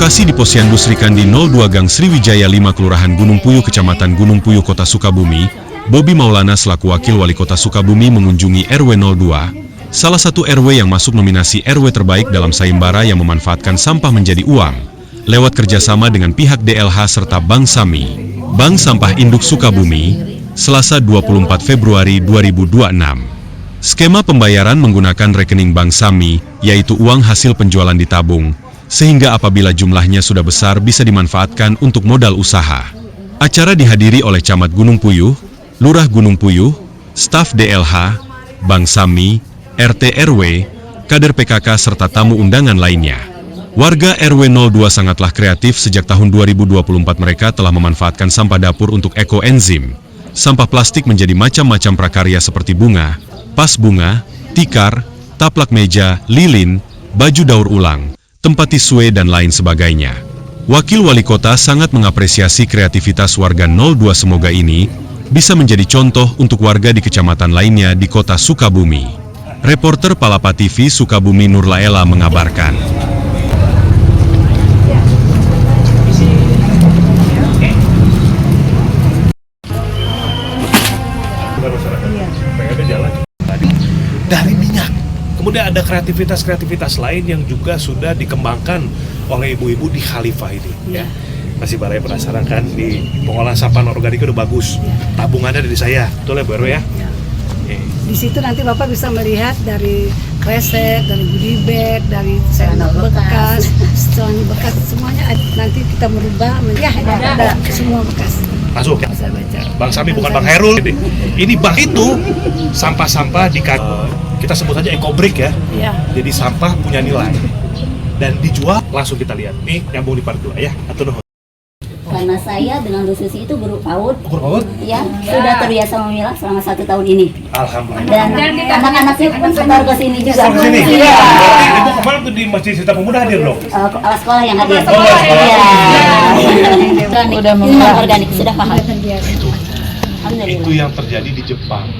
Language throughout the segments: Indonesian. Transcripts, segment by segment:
Berlokasi di Posyandu Srikandi 02 Gang Sriwijaya 5 Kelurahan Gunung Puyuh Kecamatan Gunung Puyuh Kota Sukabumi, Bobi Maulana selaku Wakil Wali Kota Sukabumi mengunjungi RW 02, salah satu RW yang masuk nominasi RW terbaik dalam sayembara yang memanfaatkan sampah menjadi uang, lewat kerjasama dengan pihak DLH serta Bank Sami, Bank Sampah Induk Sukabumi, Selasa 24 Februari 2026. Skema pembayaran menggunakan rekening Bank Sami, yaitu uang hasil penjualan ditabung, sehingga apabila jumlahnya sudah besar bisa dimanfaatkan untuk modal usaha. Acara dihadiri oleh Camat Gunung Puyuh, Lurah Gunung Puyuh, staf DLH, Bank Sami, RT RW, kader PKK serta tamu undangan lainnya. Warga RW 02 sangatlah kreatif. Sejak tahun 2024 mereka telah memanfaatkan sampah dapur untuk ekoenzim. Sampah plastik menjadi macam-macam prakarya seperti bunga, pas bunga, tikar, taplak meja, lilin, baju daur ulang, tempat tisu dan lain sebagainya. Wakil Wali Kota sangat mengapresiasi kreativitas warga 02. Semoga ini bisa menjadi contoh untuk warga di kecamatan lainnya di Kota Sukabumi. Reporter Palapa TV Sukabumi Nurlaela mengabarkan. Dari minyak. Kemudian ada kreativitas lain yang juga sudah dikembangkan oleh ibu-ibu di Khalifah ini. Ya. Masih baraya penasaran kan, di pengolahan sampah organik udah bagus. Tabungannya dari saya, betul ya Bu RW ya? Di situ nanti Bapak bisa melihat dari kresek, dari goodie bag, dari sendok bekas, semuanya nanti kita merubah menjadi ada semua bekas. Masuk ya? Bang Sami bukan Bang Herul. Ini bank itu sampah-sampah kita sebut saja eco-brick ya. Jadi sampah punya nilai dan dijual langsung kita lihat. Nih nyambung di part 2 ya. Atau nuhun. Karena saya dengan Bu Susi itu guru PAUD, ya sudah terbiasa memilah selama 1 tahun ini. Alhamdulillah. Dan anak-anaknya pun sebar ke sini juga. Ke sini. Iya. Ibu kemarin tuh di Masjid Sita Pemuda hadir dong. Kepala sekolah yang hadir. Iya. Udah membuat organik sudah paham. Itu yang terjadi di Jepang.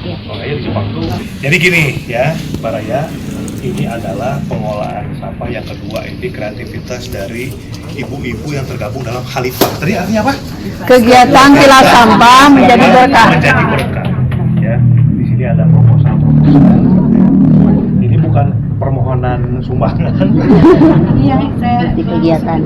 Iya. Makanya di Jepang tuh. Jadi gini ya, Pak Raya. Ini adalah pengolahan sampah yang kedua, ini kreativitas dari ibu-ibu yang tergabung dalam Khalifah. Tadi artinya apa? Kegiatan pilah sampah menjadi berkah. Menjadi berkah. Ya, di sini ada proposal. Ini bukan permohonan sumbangan. Ini yang saya kegiatan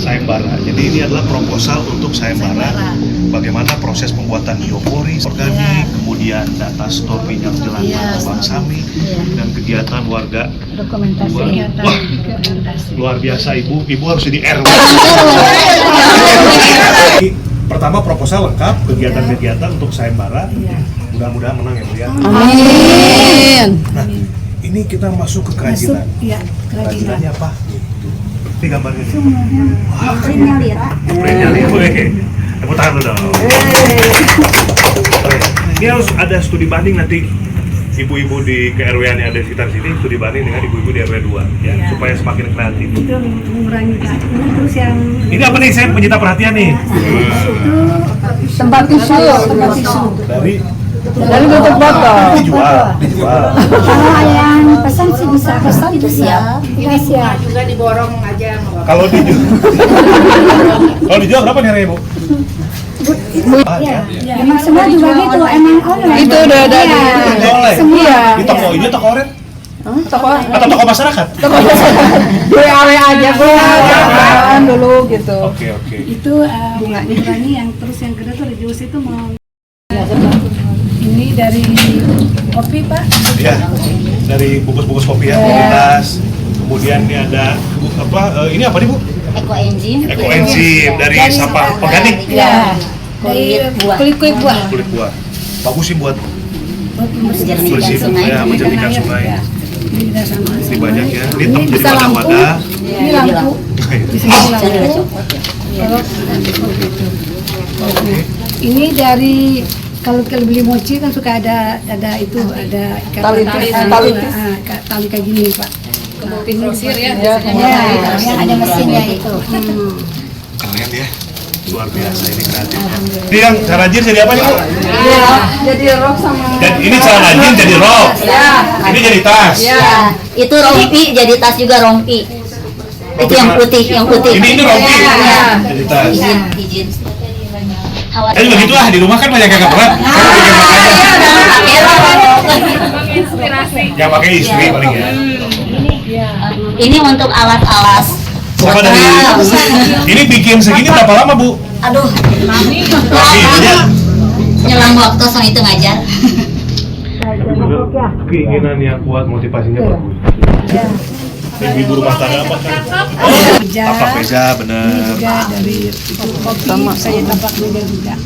sayembara. Jadi ini adalah proposal untuk sayembara. Bagaimana proses pembuatan biopori organik, kemudian data store minyak jelantah Bank Sami, dan kegiatan warga. dokumentasi. Wah, luar biasa Ibu. Ibu harus jadi RW. Pertama proposal lengkap, kegiatan-kegiatan untuk sayembara. Mudah-mudahan menang ya Bu ya. Amin. Nah, ini kita masuk ke kerajinan. Iya, Kerajinannya apa? Ini gambarnya. printnya Lira. Printnya Lira. Tepuk tangan dulu dong. Ini harus ada studi banding nanti ibu-ibu di KRW yang ada di sekitar sini, studi banding dengan ibu-ibu di RW 2 ya, supaya semakin kreatif. Itu mengurangi terus yang Ini apa nih, saya menyita perhatian nih. Tempat tisu. Dari tutup botol. Dijual. kalau yang pesan sih bisa pesan Itu siap. Ini siap. juga diborong aja. Kalau dijual berapa nih harganya Bu? Ya, emang semua juga gitu, emang online. Itu udah ada di Semua. Di toko ini toko oren? toko Atau toko masyarakat? WAW aja kan dulu gitu. Oke. Itu mengurangi yang terus yang kedua tuh reduce itu mau. Ini dari kopi Pak. Iya. Dari bungkus-bungkus kopi ya, kualitas. Kemudian ini ada ini apa nih Bu? Ekoenzim dari sampah organik. Iya. Dari kulit buah. Kulit buah. Bagus sih buat Menjernihkan sungai. ya, menjernihkan sungai. Ini banyak ya. Ini tem jadi bisa lampu. wadah-wadah. Ini lampu. Bisa jadi lampu. Ini dari kalau beli mochi kan suka ada itu ada Tali kayak gini Pak. Grosir ya. Ya, yang ada mesinnya itu. Keren ya. Luar biasa ini kreatif. Ini yang cara rajin jadi apa nih Bu? Iya, jadi rok sama. Dan ini cara rajin jadi rok. Ya. Ini jadi tas. Ya. Itu rompi, jadi tas juga rompi. Itu yang putih, yang putih. Ini rompi. Ya. Identitas. Izin. Eh juga gitu lah, di rumah kan banyak yang nggak berat. Inspirasi. Yang pakai istri paling ya. Ini untuk alat-alat. Siapa dari? Ini bikin segini berapa lama Bu? Aduh, nyelang waktu sama itu ngajar. Keinginan yang kuat, motivasinya bagus. Ibu rumah tangga apa kan? Meja. Tapak meja Ini bener. juga dari itu kopi, saya tapak meja juga.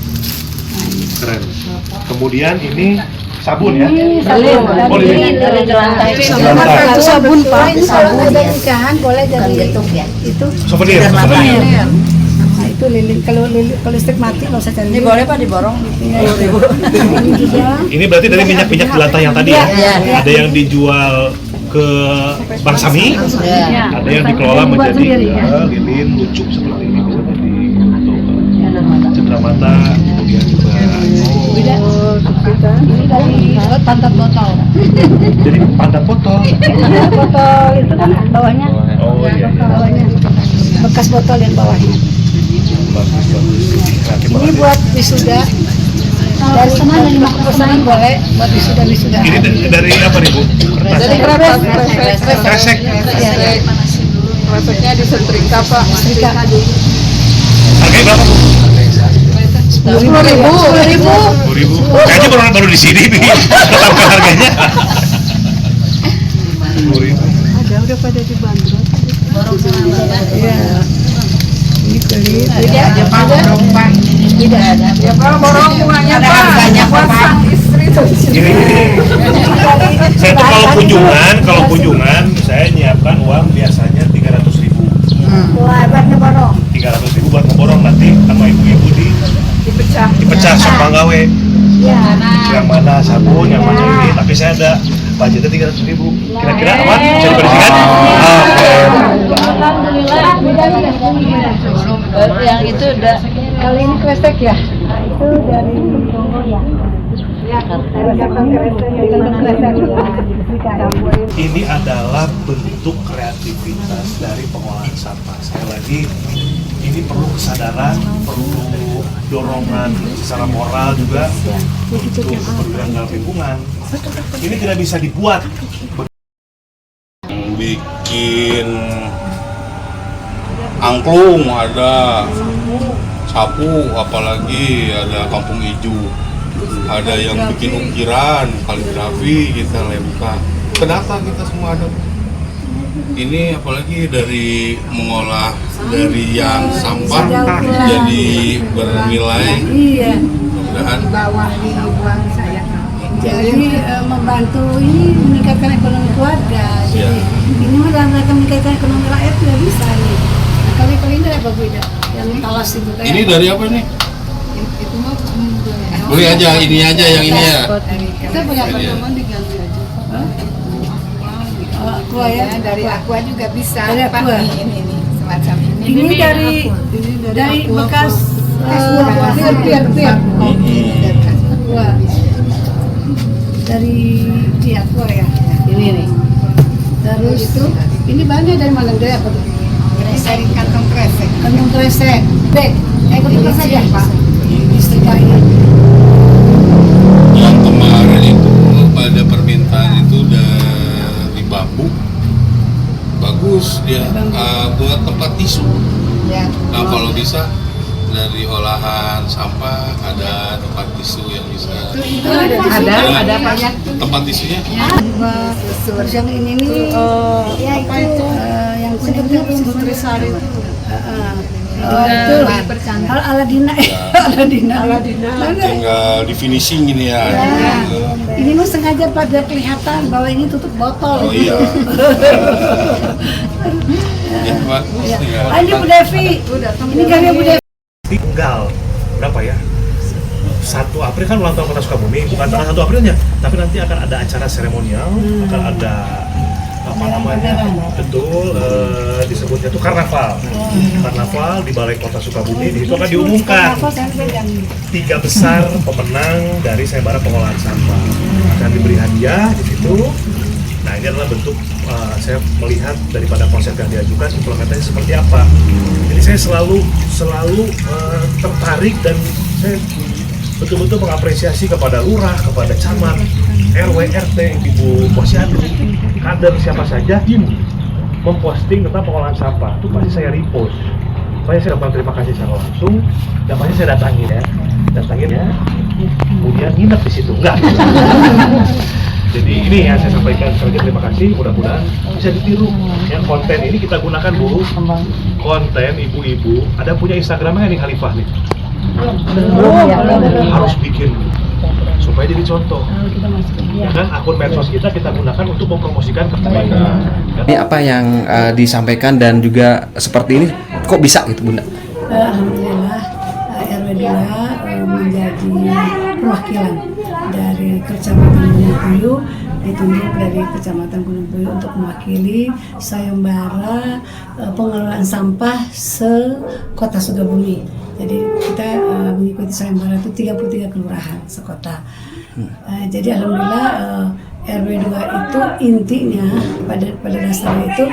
Keren. Kemudian ini sabun ya? Sabun. Oh, ini. Itu sabun Pak. Sabun ada nikahan boleh Bukan dari getuk ya. itu. Souvenir. Souvenir. Nah itu lilin kalau listrik mati nggak usah cari. Ini boleh Pak diborong? Ini juga. Ini berarti dari minyak-minyak jelantah yang tadi ya? Iya. Ada yang dijual ke Bang Sami, ada yang dikelola Buat menjadi sendiri, ya? lilin lucu seperti ini, bisa jadi untuk cendramata, kemudian juga Ini dari pantat botol. jadi pantat botol. Botol itu kan bawahnya. Oh iya, Bawahnya bekas botol yang bawahnya. bagus bagus. Kreatif Ini banget. buat wisuda. Dari pesanan boleh buat wisuda. Ini dari apa nih Bu? Dari Kertas. kresek. Kresek. Kreseknya disetrika Pak. Harganya berapa Bu? 10.000. 10.000. Kayaknya baru di sini nih. Tetapkan harganya. 10.000. Ada udah pada dibanderol. Iya. Ini kulit. Ya Pak, borong Pak. Tidak ada. Ya Pak, borong bunganya Pak. Harganya Pak. Sang istri tuh. Gini. Saya tuh kalau kunjungan, saya nyiapkan uang biasanya 300.000. Wah, buatnya borong. 300.000 buat ngeborong nanti sama ibu-ibu dipecah sama gawe. Ya. Yang mana sabun, yang mana ini. Tapi saya ada budgetnya 300.000. Kira-kira aman? Bisa diperhatikan? Oke. Yang itu udah. Kalau ini kresek ya? Itu dari Kongo ya. Dari kantong kresek. Ini adalah bentuk kreativitas dari pengolahan sampah. Sekali lagi, ini perlu kesadaran, perlu dorongan secara moral juga untuk kepedulian dalam lingkungan. Ini tidak bisa dibuat. Bikin angklung, ada sapu, apalagi ada kampung hijau, ada yang bikin ukiran, kaligrafi kita lempar ke data, kita semua ada. Ini apalagi dari mengolah dari yang sampah jadi bernilai, Iya. mudah-mudahan Jadi membantu ini meningkatkan ekonomi keluarga. Jadi ini mah dalam rangka meningkatkan ekonomi rakyat tidak bisa nih. Nah, kalau ini dari apa beda? Yang talas itu kayak. ini dari apa nih? Itu mah Beli aja, ini aja yang ini ya. kita punya pertemuan diganti aja. Aqua ya, Dari Aqua juga bisa. Dari Pak, Aqua. ini semacam ini. Ini dari bekas pir. Aqua. Dari Aqua ya. Ini nih. Terus itu ini bahannya dari mana? Dari apa tuh? Dari kantong kresek. Kantong kresek. Bag. Ikut saja Pak. Istiqai. Yang kemarin itu pada permintaan itu dari bambu, bagus dia buat tempat tisu. Ya. Nah kalau bisa dari olahan sampah ada tempat tisu yang bisa. Itu ada banyak. Tempat tisunya. Terus yang ini nih, ya itu yang kuningnya Putrisari itu. Itu Aladina. Tinggal di finishing ini ya. Ini mah sengaja pada kelihatan bahwa ini tutup botol. Oh iya. Ya bagus. Tinggal. Ini Bu Devi. Ini karya Bu Devi. Tinggal berapa ya? 1 April kan ulang tahun Kota Sukabumi, bukan tanggal 1 Aprilnya, tapi nanti akan ada acara seremonial, akan ada apa namanya, betul disebutnya itu karnaval di Balai Kota Sukabumi. Di situ akan diumumkan 3 besar pemenang dari sayembara pengolahan sampah, akan diberi hadiah di situ. Nah ini adalah bentuk saya melihat daripada konsep yang diajukan implementasinya seperti apa. Jadi saya selalu tertarik dan saya betul-betul mengapresiasi kepada lurah, kepada camat, RW, RT, Ibu Posyandu, kader siapa saja memposting tentang pengolahan sampah. Itu pasti saya repost. Pasti saya dapat terima kasih secara langsung dan pasti saya datangin ya, kemudian nginep di situ, enggak. Jadi ini yang saya sampaikan sekali terima kasih, mudah-mudahan bisa ditiru. Yang konten ini kita gunakan Bu, konten ibu-ibu, ada punya Instagramnya nih Khalifah nih? Harus bikin supaya jadi contoh. Ya kan akun medsos kita gunakan untuk mempromosikan kebaikan. Ini apa yang disampaikan dan juga seperti ini kok bisa gitu Bunda? Alhamdulillah RW 2 menjadi perwakilan dari Kecamatan Gunung Puyuh, ditunjuk dari Kecamatan Gunung Puyuh untuk mewakili sayembara pengelolaan sampah se-Kota Sukabumi. Jadi kita mengikuti sayembara itu 33 kelurahan sekota. Jadi alhamdulillah RW 2 itu intinya pada dasarnya itu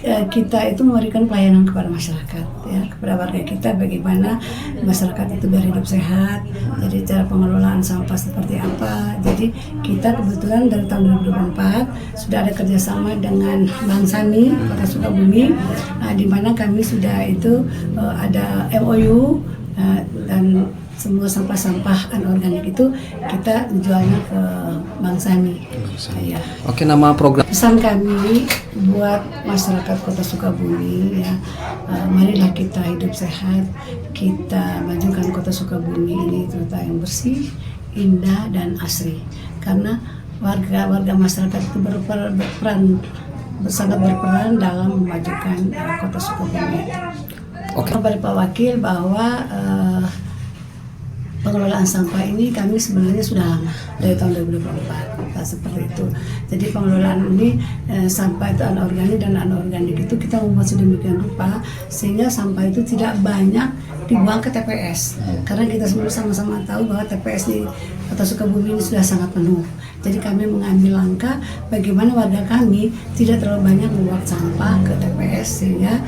kita itu memberikan pelayanan kepada masyarakat, ya, kepada warga kita, bagaimana masyarakat itu berhidup sehat. Jadi cara pengelolaan sampah seperti apa. Jadi kita kebetulan dari tahun 2024 sudah ada kerjasama dengan Bank Sami Kota Sukabumi, di mana kami sudah itu ada MOU dan semua sampah-sampah anorganik itu kita jualnya ke Bank Sami. Ya. Oke, nama program. Pesan kami buat masyarakat Kota Sukabumi, ya, marilah kita hidup sehat, kita majukan Kota Sukabumi ini terutama yang bersih, indah dan asri. Karena warga masyarakat itu sangat berperan dalam memajukan Kota Sukabumi. Oke. Kepada Pak Wakil bahwa pengelolaan sampah ini kami sebenarnya sudah lama dari tahun 2024 seperti itu. Jadi pengelolaan ini sampah itu anorganik dan anorganik itu kita membuat sedemikian rupa sehingga sampah itu tidak banyak dibuang ke TPS. Karena kita semua sama-sama tahu bahwa TPS di Kota Sukabumi ini sudah sangat penuh. Jadi kami mengambil langkah bagaimana warga kami tidak terlalu banyak membuang sampah ke TPS sehingga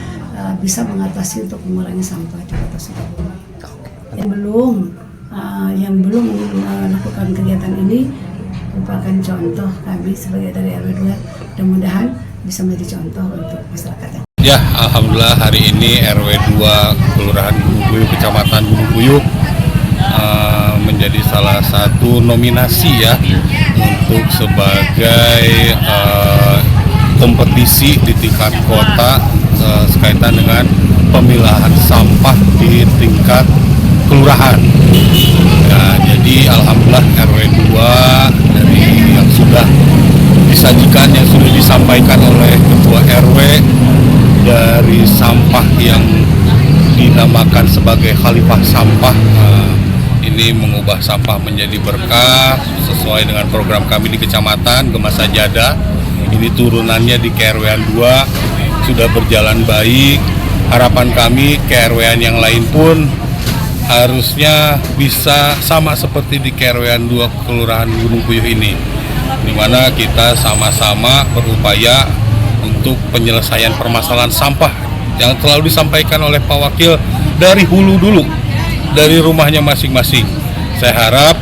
bisa mengatasi untuk mengurangi sampah di Kota Sukabumi. Yang belum melakukan kegiatan ini merupakan contoh kami sebagai dari RW 2, mudah-mudahan bisa menjadi contoh untuk masyarakat. Ya, alhamdulillah hari ini RW 2 Kelurahan Gunung Puyuh, Kecamatan Gunung Puyuh menjadi salah satu nominasi ya untuk sebagai kompetisi di tingkat kota sekaitan dengan pemilahan sampah di tingkat kelurahan. Ya, jadi alhamdulillah RW 2 dari yang sudah disajikan, yang sudah disampaikan oleh Ketua RW dari sampah yang dinamakan sebagai Khalifah Sampah, ini mengubah sampah menjadi berkah sesuai dengan program kami di Kecamatan Gema Sajadah. Ini turunannya di KRW-an 2 sudah berjalan baik. Harapan kami KRW-an yang lain pun harusnya bisa sama seperti di KRW-an 2 Kelurahan Gunung Puyuh ini, di mana kita sama-sama berupaya untuk penyelesaian permasalahan sampah yang selalu disampaikan oleh Pak Wakil dari hulu dulu, dari rumahnya masing-masing. Saya harap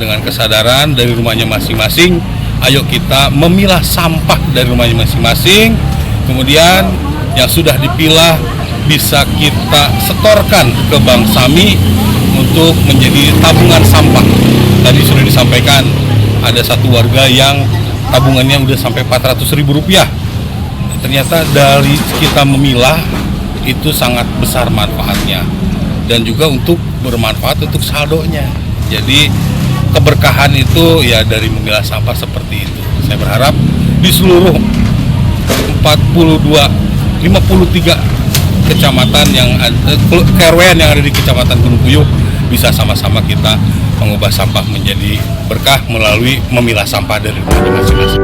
dengan kesadaran dari rumahnya masing-masing, ayo kita memilah sampah dari rumahnya masing-masing, kemudian yang sudah dipilah bisa kita setorkan ke Bank Sami untuk menjadi tabungan sampah. Tadi sudah disampaikan ada satu warga yang tabungannya udah sampai Rp400.000. Ternyata dari kita memilah itu sangat besar manfaatnya dan juga untuk bermanfaat untuk saldonya. Jadi keberkahan itu ya dari memilah sampah seperti itu. Saya berharap di seluruh 53 kecamatan yang ada, KRW-an yang ada di Kecamatan Gunung Puyuh bisa sama-sama kita mengubah sampah menjadi berkah melalui memilah sampah dari rumah masing-masing.